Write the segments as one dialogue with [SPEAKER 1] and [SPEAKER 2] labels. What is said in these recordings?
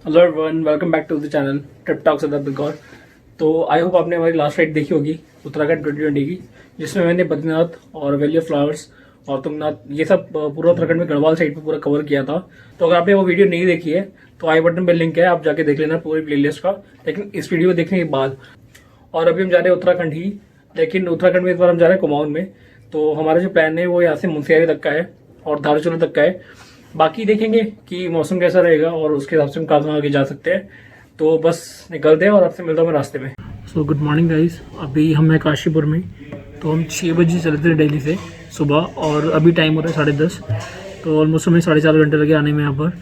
[SPEAKER 1] Hello everyone, welcome back to the channel trip talks with Abdul Gaur. तो I hope आपने हमारी last ride देखी होगी उत्तराखंड 2020 की, जिसमें मैंने बद्रीनाथ और वैली ऑफ फ्लावर्स और तुंगनाथ ये सब पूरा उत्तराखंड में गढ़वाल साइड पे पूरा कवर किया था। तो अगर आपने वो वीडियो नहीं देखी है तो आई बटन पे लिंक है, आप जाके देख लेना पूरी प्लेलिस्ट का। लेकिन इस वीडियो को देखने के बाद और अभी हम जा रहे हैं उत्तराखंड ही, लेकिन उत्तराखंड में इस बार हम जा रहे हैं कुमाऊं में। तो हमारा जो प्लान है वो यहाँ से मुनस्यारी तक का है और धारचूला तक का है। बाकी देखेंगे कि मौसम कैसा रहेगा और उसके हिसाब से हम कहाँ आगे जा सकते हैं। तो बस निकलते हैं और आपसे मिलता हूँ मैं रास्ते में। सो गुड मॉर्निंग गाइस, अभी हम हैं काशीपुर में। तो हम 6 बजे चले थे दिल्ली से सुबह और अभी टाइम हो रहा है 10:30। तो ऑलमोस्ट हमें 4.5 घंटे लगे आने में यहाँ पर।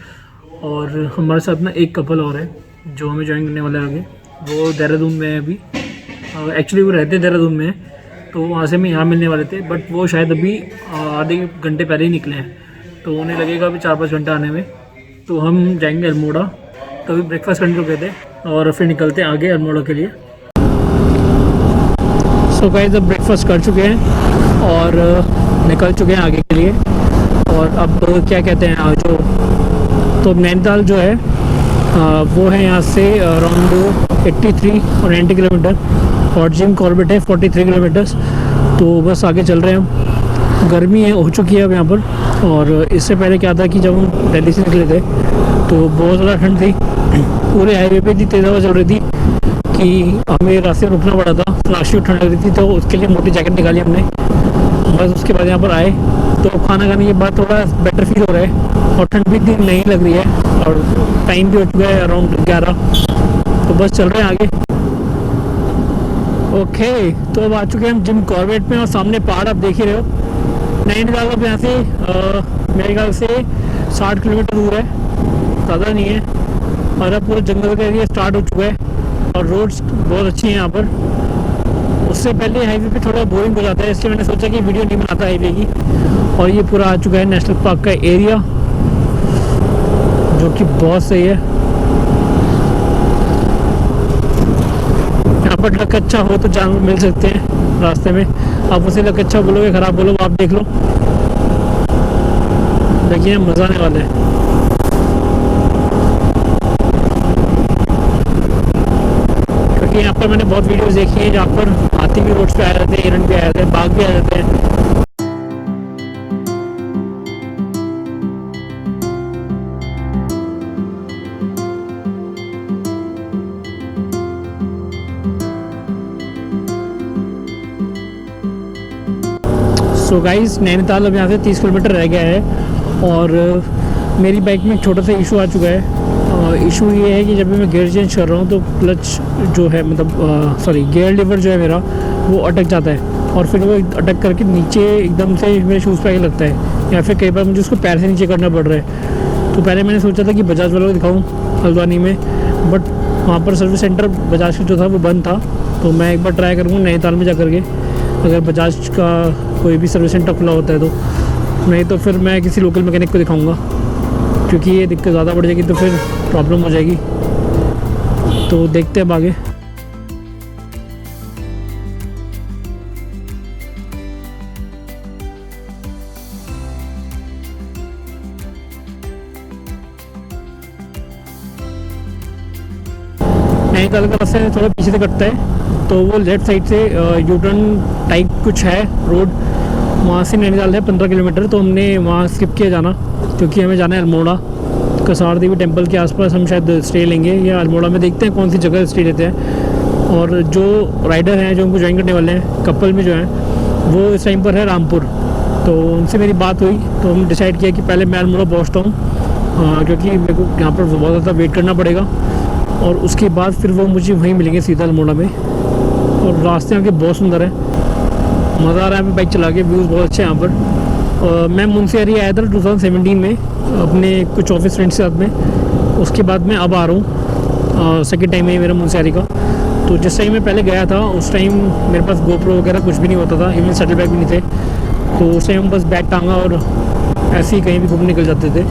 [SPEAKER 1] और हमारे साथ ना एक कपल और है जो हमें ज्वाइन करने वाला है आगे। वो देहरादून में है अभी, एक्चुअली वो रहते देहरादून में है, तो वहाँ से हमें यहाँ मिलने वाले थे, बट वो शायद अभी आधे घंटे पहले ही निकले हैं, तो उन्हें लगेगा अभी 4-5 घंटा आने में। तो हम जाएंगे अल्मोड़ा। तो अभी ब्रेकफास्ट करने रुके थे और फिर निकलते हैं आगे अल्मोड़ा के लिए। सो गाइस, अब ब्रेकफास्ट कर चुके हैं और निकल चुके हैं आगे के लिए। और अब क्या कहते हैं जो तो नैनीताल जो है वो है यहाँ से अराउंड 83 और 90 किलोमीटर, और जिम कॉर्बेट है 43 किलोमीटर्स। तो बस आगे चल रहे हैं हम। गर्मी है हो चुकी है अब यहाँ पर। और इससे पहले क्या था कि जब हम दिल्ली से निकले थे तो बहुत ज़्यादा ठंड थी, पूरे हाईवे पे इतनी तेज़ हवा चल रही थी कि हमें रास्ते में रुकना पड़ा था। रास्ते में ठंड लग रही थी तो उसके लिए मोटी जैकेट निकाली हमने। बस उसके बाद यहाँ पर आए तो खाना खाने के बाद थोड़ा बेटर फील हो रहा है और ठंड भी इतनी नहीं लग रही है, और टाइम भी हो चुका है अराउंड 11। तो बस चल रहे हैं आगे। ओके, तो अब आ चुके हैं हम जिम कॉर्बेट में और सामने पहाड़ आप देख ही रहे हो। नैनीताल अब यहाँ से मेरे ख्याल से 60 किलोमीटर दूर है, ज़्यादा नहीं है। और अब पूरा जंगल का एरिया स्टार्ट हो चुका है और रोड्स बहुत अच्छी हैं यहाँ पर। उससे पहले हाईवे पे थोड़ा बोरिंग हो जाता है, इसलिए मैंने सोचा कि वीडियो नहीं बनाता हाईवे की। और ये पूरा आ चुका है नेशनल पार्क का एरिया, जो कि बहुत सही है। यहाँ पर लक अच्छा हो तो जानवर मिल सकते हैं रास्ते में। आप उसे लक अच्छा बोलोगे, ख़राब बोलो, आप देख लो। देखिए मज़ा आने वाला है। क्योंकि यहाँ पर मैंने बहुत वीडियोस देखी हैं जहाँ पर हाथी भी रोड्स पे आ जाते हैं, हिरन भी आ जाते हैं, बाघ भी आ जाते हैं। सो गाइस, नैनीताल अब यहाँ से 30 किलोमीटर रह गया है और मेरी बाइक में एक छोटा सा इशू आ चुका है। इशू ये है कि जब भी मैं गियर चेंज कर रहा हूँ तो क्लच जो है मतलब गियर लीवर जो है मेरा वो अटक जाता है, और फिर वो अटक करके नीचे एकदम से मेरे शूज़ पे आगे लगता है, या फिर कई बार मुझे उसको पैर से नीचे करना पड़ रहा है। तो पहले मैंने सोचा था कि बजाज वालों को दिखाऊँ हल्द्वानी में, बट वहाँ पर सर्विस सेंटर बजाज का जो था वो बंद था। तो मैं एक बार ट्राई करूँगा नैनीताल में जा करके, अगर बजाज का कोई भी सर्विस सेंटर खुला होता है तो। नहीं तो फिर मैं किसी लोकल मैकेनिक को दिखाऊंगा, क्योंकि ये दिक्कत ज़्यादा बढ़ जाएगी तो फिर प्रॉब्लम हो जाएगी। तो देखते हैं अब आगे। नैनीताल का रास्ता थोड़ा पीछे से कटता है, तो वो लेफ्ट साइड से यू टर्न टाइप कुछ है रोड, वहाँ से नैनीताल है 15 किलोमीटर। तो हमने वहाँ स्किप किया जाना, क्योंकि हमें जाना है अल्मोड़ा। कसार देवी टेम्पल के आसपास हम शायद स्टे लेंगे, या अल्मोड़ा में देखते हैं कौन सी जगह स्टे लेते हैं। और जो राइडर हैं जो हमको ज्वाइन करने वाले हैं कपल में जो हैं, वो इस टाइम पर है रामपुर। तो उनसे मेरी बात हुई तो हम डिसाइड किया कि पहले मैं अल्मोड़ा पहुँचता हूँ, क्योंकि मेरे को यहाँ पर बहुत ज़्यादा वेट करना पड़ेगा, और उसके बाद फिर वो मुझे वहीं मिलेंगे सीधा अल्मोड़ा में। और रास्ते यहाँ के बहुत सुंदर है, मज़ा आ रहा है बाइक चला के, व्यूज़ बहुत अच्छे हैं यहाँ पर। मैं मुनस्यारी आया था 2017 में अपने कुछ ऑफिस फ्रेंड्स के साथ में। उसके बाद मैं अब आ रहा हूँ, सेकेंड टाइम है मेरा मुनस्यारी का। तो जिस टाइम मैं पहले गया था उस टाइम मेरे पास गोप्रो वगैरह कुछ भी नहीं होता था, इवन सेटल बैग भी नहीं थे। तो उस टाइम हम बस बैग टांगा और ऐसे ही कहीं भी घूमने निकल जाते थे।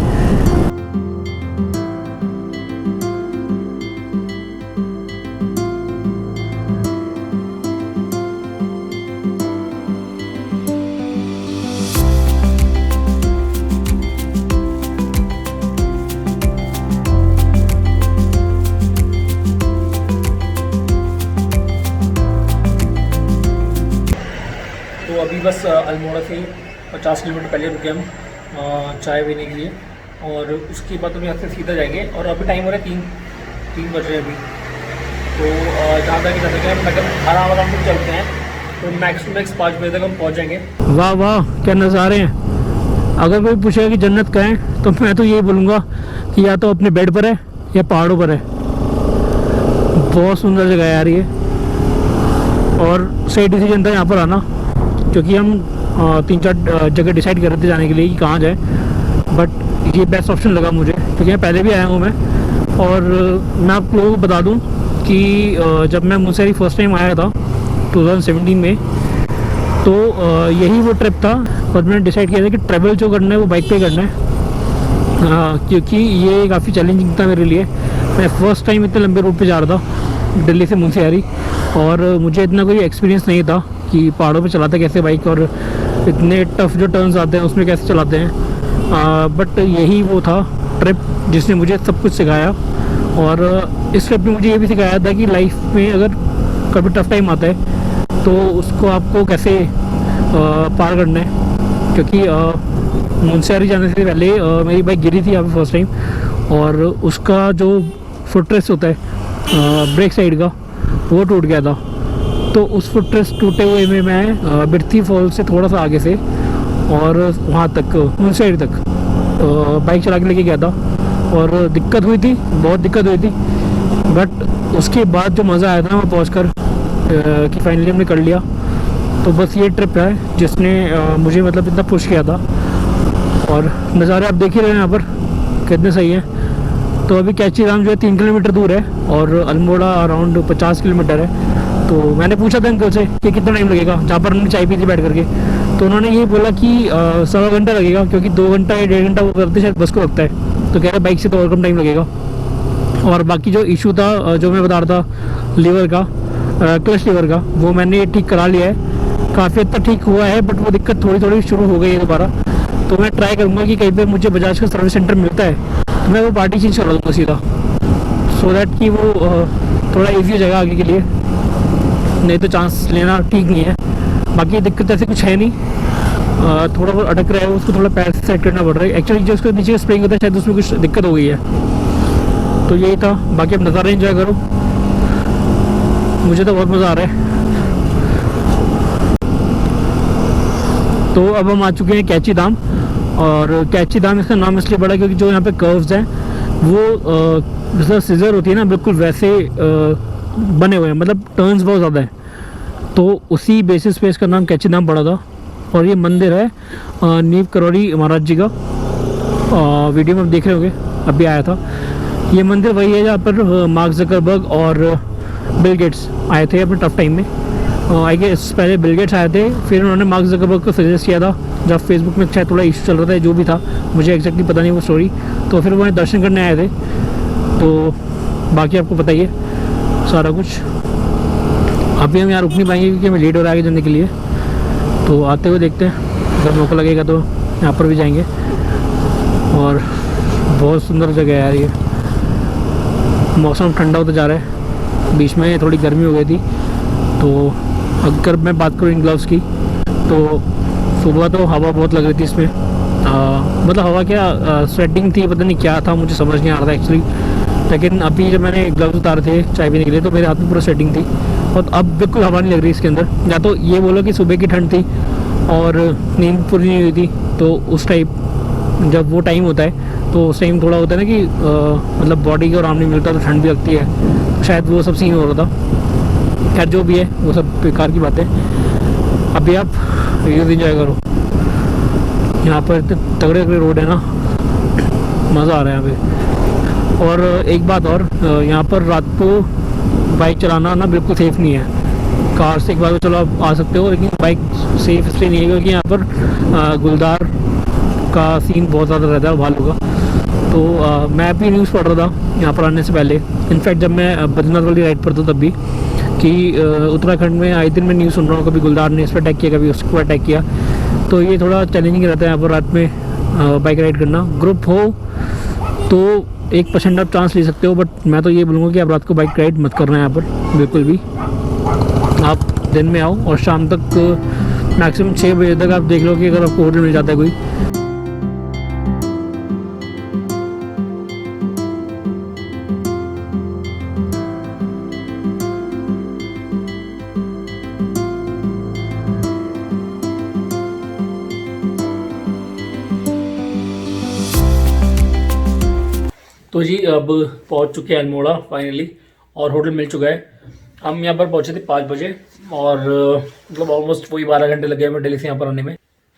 [SPEAKER 1] बस अल्मोड़ा से 50 किलोमीटर पहले रुके हम चाय पीने के लिए, और उसके बाद हम यहाँ से सीधा जाएंगे। और अभी टाइम हो रहा है 3 बज रहे हैं अभी। तो जहाँ तक जा सके हम मतलब आराम से चलते हैं, तो मैक्स टू मैक्स 5 बजे तक हम पहुँच जाएंगे। वाह वाह क्या नज़ारे हैं। अगर कोई पूछेगा कि जन्नत कहाँ है तो मैं तो यही बोलूँगा कि या तो अपने बेड पर है या पहाड़ों पर है। बहुत सुंदर जगह है यार ये, और सही डिसीजन था यहाँ पर आना, क्योंकि हम 3-4 जगह डिसाइड कर रहे थे जाने के लिए कि कहाँ जाए, बट ये बेस्ट ऑप्शन लगा मुझे, क्योंकि मैं पहले भी आया हूँ मैं। और मैं आप लोगों को बता दूँ कि जब मैं मुंसेरी फर्स्ट टाइम आया था 2017 में, तो यही वो ट्रिप था, और मैंने डिसाइड किया था कि ट्रैवल जो करना है वो बाइक पे करना है, क्योंकि ये काफ़ी चैलेंजिंग था मेरे लिए। मैं फ़र्स्ट टाइम इतने लंबे रूट पे जा रहा था दिल्ली से मुंसेरी, और मुझे इतना कोई एक्सपीरियंस नहीं था कि पहाड़ों पे चलाते कैसे बाइक, और इतने टफ जो टर्न्स आते हैं उसमें कैसे चलाते हैं। बट यही वो था ट्रिप जिसने मुझे सब कुछ सिखाया, और इस ट्रिप ने मुझे ये भी सिखाया था कि लाइफ में अगर कभी टफ टाइम आता है तो उसको आपको कैसे पार करना है। क्योंकि मुंसेरी जाने से पहले मेरी बाइक गिरी थी यहाँ पे फर्स्ट टाइम, और उसका जो फुटरेस्ट होता है ब्रेक साइड का वो टूट गया था। तो उस फुटरेस्ट टूटे हुए में मैं बिरथी फॉल से थोड़ा सा आगे से और वहाँ तक मुंसेरी तक बाइक चला के लेके गया था, और दिक्कत हुई थी, बहुत दिक्कत हुई थी। बट उसके बाद जो मज़ा आया था ना वहाँ पहुँच कर कि फाइनली हमने कर लिया। तो बस ये ट्रिप है जिसने मुझे मतलब इतना पुश किया था, और नज़ारे आप देख ही रहे हैं यहाँ पर कितने सही हैं। तो अभी कैची धाम जो है 3 किलोमीटर दूर है, और अल्मोड़ा अराउंड 50 किलोमीटर है। तो मैंने पूछा था अंकल से कि कितना टाइम लगेगा, जहाँ पर हमने चाय पी थी बैठ करके, तो उन्होंने ये बोला कि 1.25 घंटा लगेगा, क्योंकि 2 घंटा या 1.5 घंटा वो करते शायद बस को लगता है। तो कह रहे बाइक से तो और कम टाइम लगेगा। और बाकी जो इशू था जो मैं बता रहा था लीवर का, क्लच लीवर का, वो मैंने ठीक करा लिया है, काफ़ी हद तक ठीक हुआ है। बट वो दिक्कत थोड़ी शुरू हो गई है दोबारा। तो मैं ट्राई करूँगा कि कहीं पे मुझे बजाज का सर्विस सेंटर मिलता है तो मैं वो पार्टी चेंज करा दूँगा सीधा, सो दैट कि वो थोड़ा ईजी जगह आगे के लिए, नहीं तो चांस लेना ठीक नहीं है। बाकी दिक्कत ऐसे कुछ है नहीं, थोड़ा बहुत अटक रहा है, उसको थोड़ा पैर से सेट करना पड़ रहा है। एक्चुअली जो उसके नीचे स्प्रिंग होता है शायद उसमें कुछ दिक्कत हो गई है। तो यही था, बाकी अब नज़ारा एंजॉय करो, मुझे तो बहुत मज़ा आ रहा है। तो अब हम आ चुके हैं कैची धाम, और कैची धाम इसका नाम इसलिए पड़ा क्योंकि जो यहाँ पे कर्व्स हैं वो जैसा सीजर होती है ना, बिल्कुल वैसे बने हुए हैं, मतलब टर्न्स बहुत ज़्यादा हैं। तो उसी बेसिस पे इसका नाम कैची धाम पड़ा था। और ये मंदिर है नीव करौरी महाराज जी का, वीडियो में आप देख रहे होंगे, अभी आया था। ये मंदिर वही है जहाँ पर मार्क ज़करबर्ग और बिल गेट्स आए थे अपने टफ टाइम में। आई गेस पहले बिल गेट्स आए थे, फिर उन्होंने मार्क ज़करबर्ग को सजेस्ट किया था जब फेसबुक में शायद थोड़ा इशू चल रहा था, जो भी था मुझे एग्जैक्टली पता नहीं वो स्टोरी। तो फिर वो दर्शन करने आए थे। तो बाकी आपको पता ही है सारा कुछ। अभी हम यहाँ रुक नहीं पाएंगे क्योंकि हमें लेट हो रहा है आगे जाने के लिए। तो आते हुए देखते हैं, अगर मौका लगेगा तो यहाँ पर भी जाएंगे। और बहुत सुंदर जगह है यार ये। मौसम ठंडा होता जा रहा है, बीच में थोड़ी गर्मी हो गई थी। तो अगर मैं बात करूँ इन ग्लव्स की, तो सुबह तो हवा बहुत लग रही थी इसमें, मतलब हवा क्या स्वेटिंग थी, पता नहीं क्या था, मुझे समझ नहीं आ रहा था एक्चुअली। लेकिन अभी जब मैंने ग्लव्स उतारे थे चाय पीने के लिए तो मेरे हाथ में पूरा स्वेटिंग थी, और अब बिल्कुल हवा नहीं लग रही इसके अंदर। या तो ये बोलो कि सुबह की ठंड थी और नींद पूरी नहीं हुई थी, तो उस टाइप जब वो टाइम होता है तो उस टाइम थोड़ा होता है ना कि मतलब बॉडी को आराम नहीं मिलता, तो ठंड भी लगती है, तो शायद वो सब सीन हो रहा था। खैर जो भी है वो सब बेकार की बात है। अभी आप वीडियो एंजॉय करो, यहाँ पर इतने तगड़े तगड़े रोड है ना, मज़ा आ रहा है यहाँ पे। और एक बात और, यहाँ पर रात को बाइक चलाना ना बिल्कुल सेफ़ नहीं है। कार से एक बार तो चलो आप आ सकते हो, लेकिन बाइक सेफ इसलिए नहीं है क्योंकि यहाँ पर गुलदार का सीन बहुत ज़्यादा रहता है भालू का। तो मैं भी न्यूज़ पढ़ रहा था यहाँ पर आने से पहले, इनफैक्ट जब मैं बद्रीनाथ वाली राइड पर था तब भी, कि उत्तराखंड में आए दिन मैं न्यूज़ सुन रहा हूँ, कभी गुलदार ने इस पर अटैक किया, कभी उस पर अटैक किया। तो ये थोड़ा चैलेंजिंग रहता है यहाँ पर रात में बाइक राइड करना। ग्रुप हो तो 1% आप चांस ले सकते हो, बट मैं तो ये बोलूँगा कि आप रात को बाइक राइड मत करना है यहाँ पर बिल्कुल भी। आप दिन में आओ और शाम तक मैक्सिमम 6 बजे तक आप देख लो कि अगर आपको होटल मिल जाता है कोई। तो जी अब पहुंच चुके हैं अल्मोड़ा फाइनली, और होटल मिल चुका है। हम यहाँ पर पहुंचे थे 5 बजे, और मतलब ऑलमोस्ट वही 12 घंटे लगे हमें दिल्ली से यहाँ पर आने में।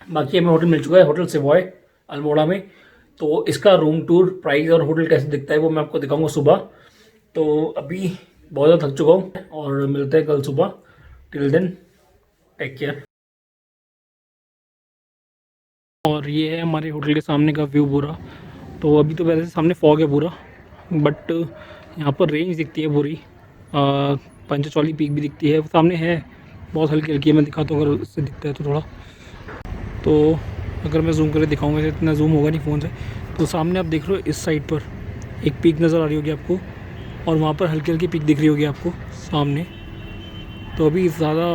[SPEAKER 1] बाकी हमें होटल मिल चुका है, होटल सेवॉय अल्मोड़ा में। तो इसका रूम टूर, प्राइस और होटल कैसे दिखता है वो मैं आपको दिखाऊंगा सुबह। तो अभी बहुत ज़्यादा थक चुका हूँ, और मिलते हैं कल सुबह। Till then take care. और ये है हमारे होटल के सामने का व्यू पूरा। तो अभी तो वैसे सामने फॉग है पूरा, बट यहाँ पर रेंज दिखती है पूरी। पंचचौली पीक भी दिखती है, सामने है, बहुत हल्की हल्की है। मैं दिखाता हूँ अगर उससे दिखता है तो थोड़ा। तो अगर मैं जूम करके दिखाऊंगा, वैसे इतना जूम होगा नहीं फ़ोन से। तो सामने आप देख रहे हो, इस साइड पर एक पीक नज़र आ रही होगी आपको, और वहाँ पर हल्की हल्की पीक दिख रही होगी आपको सामने। तो अभी ज़्यादा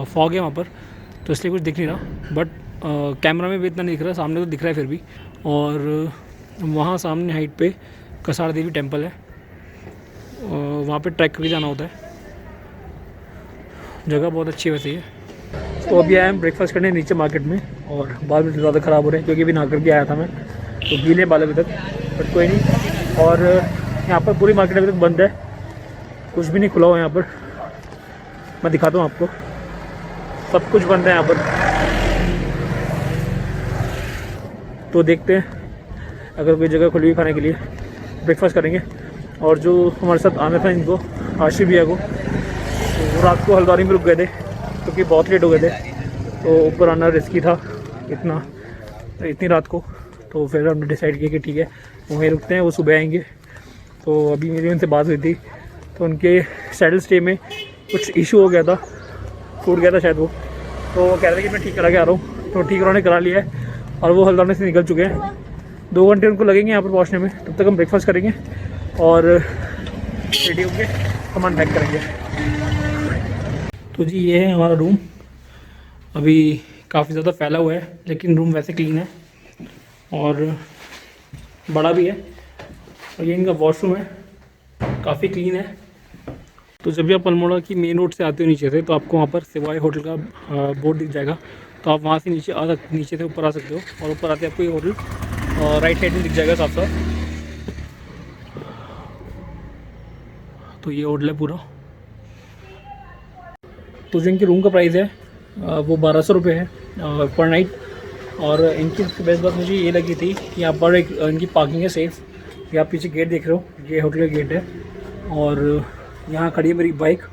[SPEAKER 1] फॉग है वहाँ पर, तो इसलिए कुछ दिख नहीं रहा, बट कैमरा में भी इतना नहीं दिख रहा, सामने तो दिख रहा है फिर भी। और वहाँ सामने हाइट पे कसार देवी टेम्पल है, वहाँ पे ट्रैक करके जाना होता है। जगह बहुत अच्छी है वैसे ये। तो अभी आया हम ब्रेकफास्ट करने नीचे मार्केट में, और बाल भी ज़्यादा ख़राब हो रहे हैं क्योंकि अभी नहा करके आया था मैं, तो गीले बाल अभी तक, बट कोई नहीं। और यहाँ पर पूरी मार्केट अभी तक बंद है, कुछ भी नहीं खुला हुआ यहाँ पर। मैं दिखाता हूँ आपको, सब कुछ बंद है यहाँ पर। तो देखते हैं अगर कोई जगह खुली हुई खाने के लिए, ब्रेकफास्ट करेंगे। और जो हमारे साथ आना था इनको, आशिफ भैया को, तो वो रात को हल्द्वानी में रुक गए थे क्योंकि बहुत लेट हो गए थे। तो ऊपर आना रिस्की था इतनी रात को, तो फिर हमने डिसाइड किया कि ठीक है वहीं रुकते हैं, वो सुबह आएंगे। तो अभी मेरी उनसे बात हुई थी, तो उनके सैडल स्टे में कुछ इशू हो गया था, टूट गया था शायद वो। तो वो कह रहे थे कि मैं ठीक करा के आ रहा हूँ, तो ठीक उन्होंने करा लिया है, और वो हल्द्वानी से निकल चुके हैं। 2 घंटे उनको लगेंगे यहाँ पर पहुँचने में। तब तक हम ब्रेकफास्ट करेंगे और रेडी होकर सामान पैक करेंगे। तो जी ये है हमारा रूम। अभी काफ़ी ज़्यादा फैला हुआ है, लेकिन रूम वैसे क्लीन है और बड़ा भी है। और ये इनका वॉशरूम है, काफ़ी क्लीन है। तो जब भी आप अल्मोड़ा की मेन रोड से आते हो नीचे से, तो आपको वहाँ पर सेवाई होटल का बोर्ड दिख जाएगा। तो आप वहाँ से नीचे से ऊपर आ सकते हो, और ऊपर आते आपको ये होटल राइट साइड में दिख जाएगा साफ साफ। तो ये होटल है पूरा। तो जो इनके रूम का प्राइस है वो 1200 रुपये है पर नाइट। और इनकी सबसे बेस्ट बात मुझे ये लगी थी कि यहाँ पर एक इनकी पार्किंग है सेफ़। ये आप पीछे गेट देख रहे हो, ये होटल का गेट है, और यहाँ खड़ी है मेरी बाइक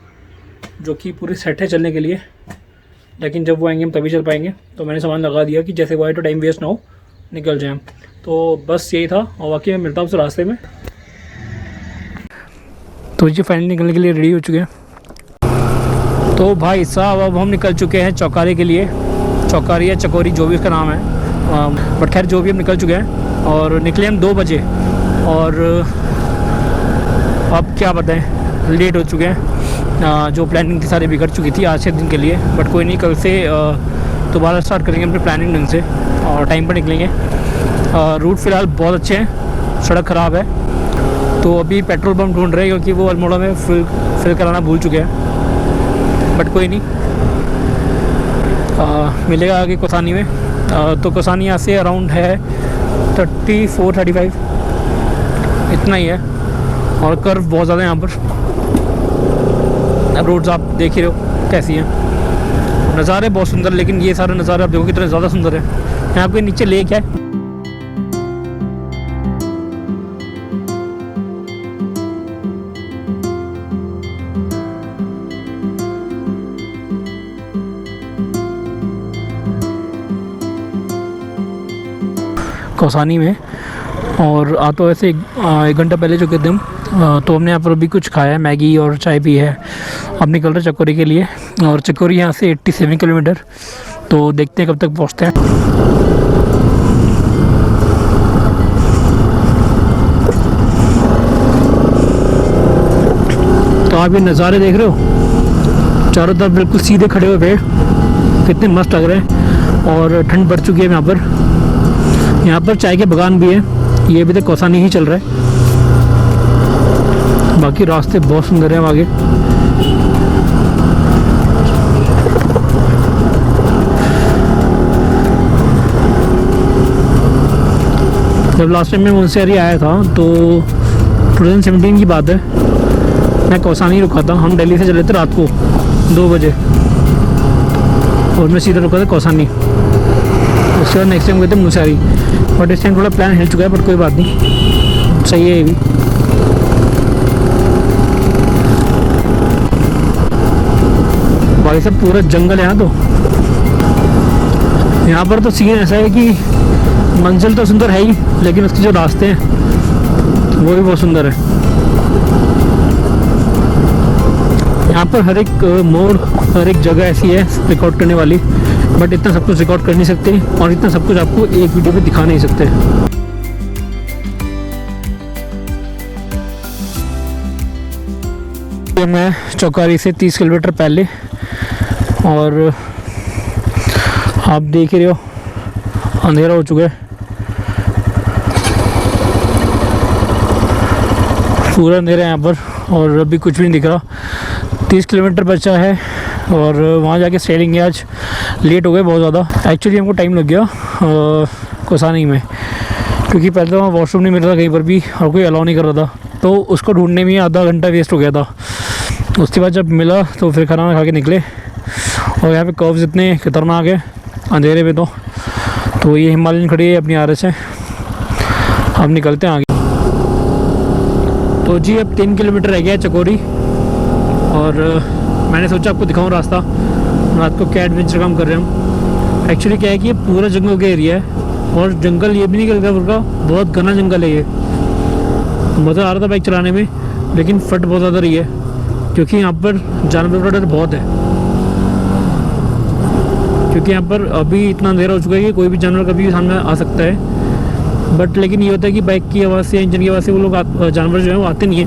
[SPEAKER 1] जो कि पूरी सेट है चलने के लिए। लेकिन जब वो आएंगे हम तभी चल पाएंगे। तो मैंने सामान लगा दिया कि जैसे वो आए तो टाइम वेस्ट ना हो, निकल जाए हम। तो बस यही था, और बाकी मैं मिलता हूँ उससे रास्ते में। तो ये फाइनली निकलने के लिए रेडी हो चुके हैं। तो भाई साहब अब हम निकल चुके हैं चौकारी के लिए, चौकारी या चकोरी जो भी उसका नाम है, बट खैर जो भी हम निकल चुके हैं। और निकले हम 2 बजे, और अब क्या बताएं, लेट हो चुके हैं। जो प्लानिंग थी सारी बिगड़ चुकी थी आज के दिन के लिए, बट कोई नहीं, कल से दोबारा स्टार्ट करेंगे अपनी प्लानिंग ढंग से और टाइम पर निकलेंगे। रूट फ़िलहाल बहुत अच्छे हैं, सड़क ख़राब है। तो अभी पेट्रोल पंप ढूंढ रहे हैं क्योंकि वो अल्मोड़ा में फिल कराना भूल चुके हैं, बट कोई नहीं, मिलेगा आगे कोसानी में। तो कोसानी यहाँ से अराउंड है 34-35 इतना ही है, और कर्व बहुत ज़्यादा है यहाँ पर। अब रोड्स आप देख ही रहे हो कैसी हैं। नज़ारे बहुत सुंदर, लेकिन ये सारे नज़ारे आप देखो कितने ज़्यादा सुंदर है। यहाँ पे नीचे लेक है। कौसानी में, और आ तो ऐसे 1 घंटा पहले चुके थे हम। तो हमने यहाँ पर अभी कुछ खाया है, मैगी और चाय पी है। अब निकल रहे चकोरी के लिए, और चकोरी यहाँ से 87 किलोमीटर। तो देखते हैं कब तक पहुँचते हैं। तो आप ये नज़ारे देख रहे हो, चारों तरफ बिल्कुल सीधे खड़े हुए पेड़, कितने मस्त लग रहे हैं। और ठंड बढ़ चुकी है यहाँ पर चाय के बागान भी है। ये अभी तक कौसानी ही चल रहा है, बाकी रास्ते बहुत सुंदर हैं आगे। जब लास्ट टाइम मैं मुंशियारी आया था तो 2017 की बात है, मैं कौसानी रुका था। हम दिल्ली से चले थे रात को 2 बजे और मैं सीधा रुका था कौसानी। उसके बाद नेक्स्ट टाइम गए थे मुंशियारी, बट इस टाइम थोड़ा प्लान हिल चुका है, बट कोई बात नहीं, सही है ये भी। भाई सब पूरा जंगल है यहाँ पर तो सीन ऐसा है कि मंजिल तो सुंदर है ही, लेकिन उसके जो रास्ते हैं वो भी बहुत सुंदर है। यहाँ पर हर एक मोड़, हर एक जगह ऐसी है रिकॉर्ड करने वाली, बट इतना सब कुछ रिकॉर्ड कर नहीं सकते और इतना सब कुछ आपको एक वीडियो में दिखा नहीं सकते। मैं चौकारी से 30 किलोमीटर पहले, और आप देख ही रहे हो अंधेरा हो चुका है, पूरा अंधेरा है यहाँ पर और अभी कुछ भी नहीं दिख रहा। 30 किलोमीटर बचा है और वहाँ जाके सेलिंग है। आज लेट हो गए बहुत ज़्यादा। एक्चुअली हमको टाइम लग गया कौसानी में, क्योंकि पहले तो वहाँ वॉशरूम नहीं मिल रहा था कहीं पर भी और कोई अलाउ नहीं कर रहा था, तो उसको ढूंढने में आधा घंटा वेस्ट हो गया था। उसके बाद जब मिला तो फिर खाना खा के निकले, और यहाँ पे कर्व्स इतने खतरनाक है अंधेरे में। तो ये हिमालयन खड़ी है अपनी RS है। अब निकलते हैं आगे। तो जी अब 3 किलोमीटर रह गया है चकोरी, और मैंने सोचा आपको दिखाऊं रास्ता, रात को क्या एडवेंचर काम कर रहे हैं हम। एक्चुअली क्या है कि ये पूरा जंगल का एरिया है, और जंगल ये भी नहीं कहता पूरा, बहुत घना जंगल है ये। मज़ा आ रहा था बाइक चलाने में, लेकिन फट बहुत ज़्यादा रही है, क्योंकि यहाँ पर जानवर का डर बहुत है। क्योंकि यहाँ पर अभी इतना अंधेरा हो चुका है कि कोई भी जानवर कभी भी सामने आ सकता है। बट लेकिन ये होता है कि बाइक की आवाज़ से, इंजन की आवाज़ से वो लोग जानवर जो है वो आते नहीं है,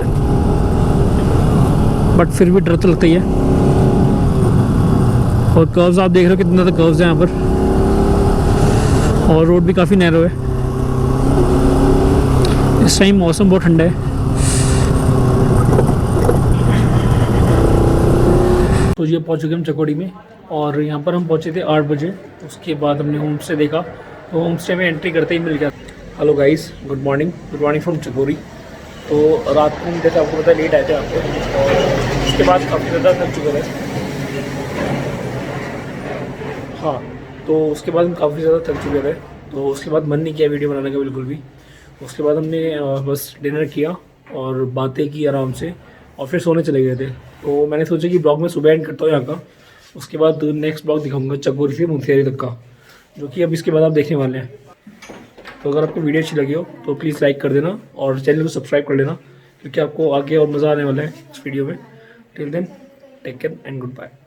[SPEAKER 1] बट फिर भी डर तो लगता ही है। और कर्व्स आप देख रहे हो कितने ज़्यादा कर्व्स हैं यहाँ पर, और रोड भी काफ़ी नैरो है। इस टाइम मौसम बहुत ठंडा है। तो ये पहुँच चुके हम चकोड़ी में, और यहाँ पर हम पहुँचे थे 8 बजे। उसके बाद हमने होम स्टे देखा, तो होम स्टे में एंट्री करते ही मिल गया। Hello guys, good morning from चकोरी। तो रात को जैसे आपको पता लेट आए थे आपको, और उसके बाद काफ़ी ज़्यादा थक चुके थे। हाँ, तो उसके बाद हम काफ़ी ज़्यादा थक चुके थे, तो उसके बाद मन नहीं किया वीडियो बनाने का बिल्कुल भी। उसके बाद हमने बस डिनर किया और बातें की आराम से, और फिर सोने चले गए थे। तो मैंने सोचा कि ब्लॉग में सुबह एंड करता हूँ यहाँ का, उसके बाद नेक्स्ट ब्लॉग दिखाऊंगा चकोरी से मुंशियारी तक का, जो कि अब इसके बाद आप देखने वाले हैं। तो अगर आपको वीडियो अच्छी लगी हो तो प्लीज़ लाइक कर देना और चैनल को सब्सक्राइब कर लेना, क्योंकि आपको आगे और मज़ा आने वाला है इस वीडियो में। Till then, take care and good bye.